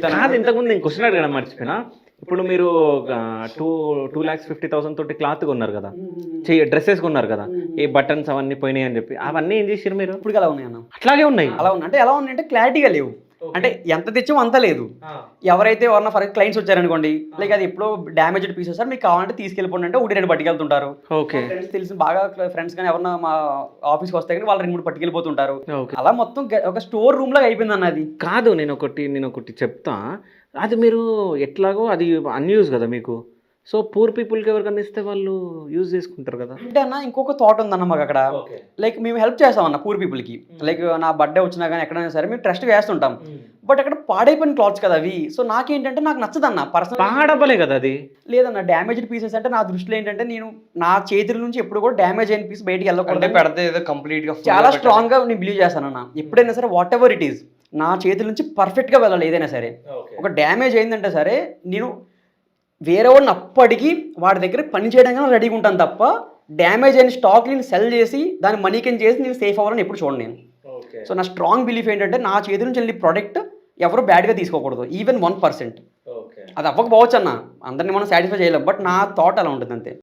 కాదు, ఇంతకుముందు నేను క్వశ్చన్ అడగడం మర్చిపోయినా. ఇప్పుడు మీరు 2,50,000 తోటి క్లాత్ కొన్నారు కదా, డ్రెస్సెస్ కొన్నారు కదా, ఈ బటన్స్ అవన్నీ పోయినాయి అని చెప్పి, అవన్నీ ఏం చేసారు మీరు? ఇప్పుడు అలా ఉన్నాయి అన్న, అట్లాగే ఉన్నాయి. అలా ఉన్నాయి అంటే ఎలా ఉన్నాయంటే క్లారిటీగా లేవు. అంటే ఎంత తెచ్చామో అంత లేదు. ఎవరైతే ఎవరన్నా ఫర్ క్లయింట్స్ వచ్చారనుకోండి, లైక్ అది ఎప్పుడో డ్యామేజ్డ్ పీసెస్ సార్, మీకు కావాలంటే తీసుకెళ్ళిపోండి అంటే 1-2 పట్టుకెళ్తుంటారు. ఓకే, ఫ్రెండ్స్ తెలిసిన బాగా ఫ్రెండ్స్ కానీ ఎవరన్నా మా ఆఫీస్కి వస్తే కానీ వాళ్ళు 2-3 పట్టుకెళ్ళిపోతుంటారు. ఓకే. అలా మొత్తం ఒక స్టోర్ రూమ్ లాగా అయిపోయింది అన్న అది. కాదు, నేను ఒకటి చెప్తా. అది మీరు ఎట్లాగో అది అన్యూజ్ కదా మీకు, సో పూర్ పీపుల్కి ఎవరికన్నా ఇస్తే వాళ్ళు యూజ్ చేసుకుంటారు కదా. అంటే అన్న ఇంకొక థాట్ ఉందన్న మాకు అక్కడ, లైక్ మేము హెల్ప్ చేస్తామన్న పూర్ పీపుల్కి. లైక్ నా బర్త్డే వచ్చినా కానీ ఎక్కడైనా సరే మేము ట్రస్ట్ వేస్తుంటాం. బట్ అక్కడ పాడైపోయిన క్లాత్స్ కదా అవి. సో నాకేంటంటే నాకు నచ్చదన్న పర్సనల్. పాడబలే కదా అది. లేదన్న డ్యామేజ్డ్ పీసెస్ అంటే నా దృష్టిలో ఏంటంటే నేను నా చేతుల నుంచి ఎప్పుడు కూడా డ్యామేజ్ అయిన పీస్ బయటికి వెళ్ళకుండా పెడితే ఏదో కంప్లీట్ గా చాలా స్ట్రాంగ్ గా నేను బిలీవ్ చేస్తానన్న. ఎప్పుడైనా సరే వాట్ ఎవర్ ఇట్ ఈస్ నా చేతుల నుంచి పర్ఫెక్ట్ గా వెళ్ళాలి. ఏదైనా సరే ఒక డ్యామేజ్ అయిందంటే సరే నేను వేరే వాడిని అప్పటికి వాడి దగ్గర పని చేయడానికి రెడీగా ఉంటాను తప్ప డ్యామేజ్ అయిన స్టాక్ నేను సెల్ చేసి దాన్ని మనీ కింద చేసి నేను సేఫ్ అవ్వాలని ఎప్పుడు చూడండి నేను. సో నా స్ట్రాంగ్ బిలీఫ్ ఏంటంటే నా చేతి నుంచి వెళ్ళి ప్రోడక్ట్ ఎవరు బ్యాడ్గా తీసుకోకూడదు, ఈవెన్ 1%. అది అవ్వకపోవచ్చు అన్న, అందరినీ మనం సాటిస్ఫై చేయలేం, బట్ నా థాట్ అలా ఉంటుంది అంతే.